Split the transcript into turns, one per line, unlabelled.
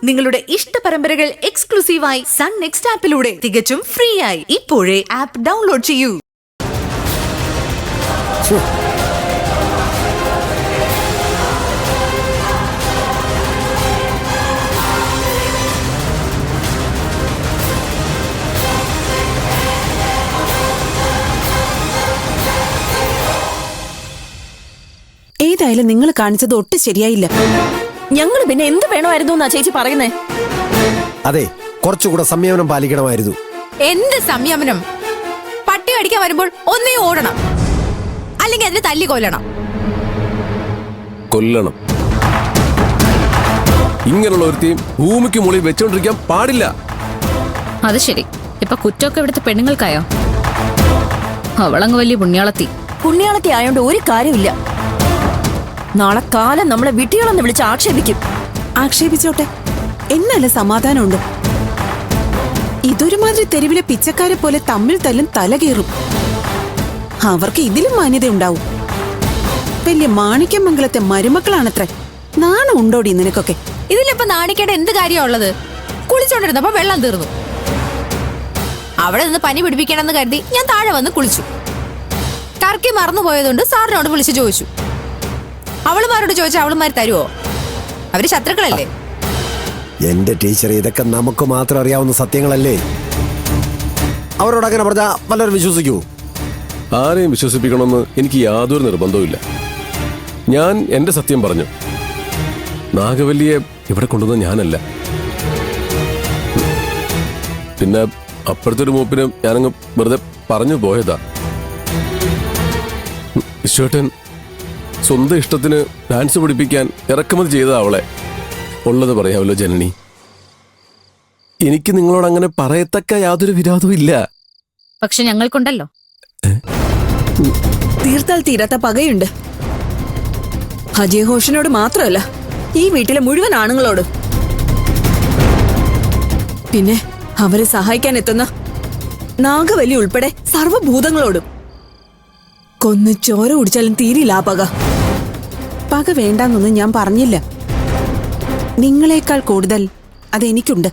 നിങ്ങളുടെ ഇഷ്ട പരമ്പരകൾ എക്സ്ക്ലൂസീവായി സൺ നെക്സ്റ്റ് ആപ്പിലൂടെ തികച്ചും ഫ്രീ ആയി ഇപ്പോഴേ ആപ്പ് ഡൗൺലോഡ് ചെയ്യൂ.
ഏതായാലും നിങ്ങൾ കാണിച്ചത് ഒട്ടും ശരിയായില്ല.
ഞങ്ങൾ പിന്നെ എന്ത് വേണമായിരുന്നു എന്നാ ചേച്ചി പറയുന്നേ?
അതെ, കുറച്ചുകൂടെ സംയമനം പാലിക്കണമായിരുന്നു.
എന്ത് സംയമനം? പട്ടി അടിക്കാൻ വരുമ്പോൾ ഒന്നേ ഓടണം, അല്ലെങ്കിൽ അതിന് തല്ലി കൊല്ലണം.
ഇങ്ങനെയുള്ള ഒരുത്തിയും ഭൂമിക്ക് മുകളിൽ വെച്ചോണ്ടിരിക്കാൻ പാടില്ല.
അത് ശരി, ഇപ്പൊ കുറ്റമൊക്കെ ഇവിടുത്തെ പെണ്ണുങ്ങൾക്കായോ? അവളങ്ങ് വലിയ
പുണ്യാളത്തി ആയോണ്ട് ഒരു കാര്യമില്ല. നാളെ കാലം നമ്മളെ വിട്ടികളെന്ന് വിളിച്ച് ആക്ഷേപിക്കും.
ആക്ഷേപിച്ചോട്ടെ, എന്നല്ല സമാധാനമുണ്ട്. ഇതൊരുമാതിരി തെരുവിലെ പിച്ചക്കാരെ പോലെ തമ്മിൽ തല്ലും തല കീറും. അവർക്ക് ഇതിലും മാന്യതയുണ്ടാവും. വലിയ മാണിക്യമംഗലത്തെ മരുമക്കളാണത്രേ. നാണം ഉണ്ടോടി നിനക്കൊക്കെ?
ഇതിലിപ്പോ നാണിക്കേണ്ട എന്ത് കാര്യമുള്ളത്? കുളിച്ചോണ്ടിരുന്നപ്പോ വെള്ളം തീർന്നു. അവിടെ നിന്ന് പനി പിടിപ്പിക്കണമെന്ന് കരുതി ഞാൻ താഴെ വന്ന് കുളിച്ചു. ടർക്കി മറന്നുപോയതുകൊണ്ട് സാറിനോട് വിളിച്ചു ചോദിച്ചു. അവളുമാരോട് ചോദിച്ചാൽ അവളുമാർ തരുവോ? അവര് ശത്രുക്കളല്ലേ?
എന്റെ ടീച്ചർ, ഇതൊക്കെ നമുക്ക് മാത്രം അറിയാവുന്ന സത്യങ്ങളല്ലേ? അവരോട് അങ്ങനെ പറഞ്ഞാൽ പലരും വിശ്വസിക്കൂ?
ആരെയും വിശ്വസിപ്പിക്കണമെന്ന് എനിക്ക് യാതൊരു നിർബന്ധവുമില്ല. ഞാൻ എന്റെ സത്യം പറഞ്ഞു. നാഗവല്ലിയെ ഇവിടെ കൊണ്ടുവന്ന ഞാനല്ല. പിന്നെ അപ്പുറത്തെ ഒരു മൂപ്പിന് ഞാനങ്ങ് വെറുതെ പറഞ്ഞു പോയതാ. വിശ്വേട്ടൻ സ്വന്തം ഇഷ്ടത്തിന് ഡാൻസ് പഠിപ്പിക്കാൻ ഇറക്കുമതി ചെയ്ത അവളെ. ഉള്ളത് പറയാമല്ലോ ജനനി, എനിക്ക് നിങ്ങളോട് അങ്ങനെ പറയത്തക്ക യാതൊരു വിരോധവും ഇല്ല.
പക്ഷെ ഞങ്ങൾക്കുണ്ടല്ലോ.
തീർത്താൽ തീരാത്ത പകയുണ്ട്. അജയഘോഷിനോട് മാത്രമല്ല, ഈ വീട്ടിലെ മുഴുവൻ ആണുങ്ങളോട്. പിന്നെ അവരെ സഹായിക്കാൻ എത്തുന്ന നാഗവല്ലി ഉൾപ്പെടെ സർവ്വഭൂതങ്ങളോടും. കൊന്ന് ചോര കുടിച്ചാലും തീരില്ല ആ പക.
പക വേണ്ടെന്നൊന്നും ഞാൻ പറഞ്ഞില്ല. നിങ്ങളെക്കാൾ കൂടുതൽ അതെനിക്കുണ്ട്.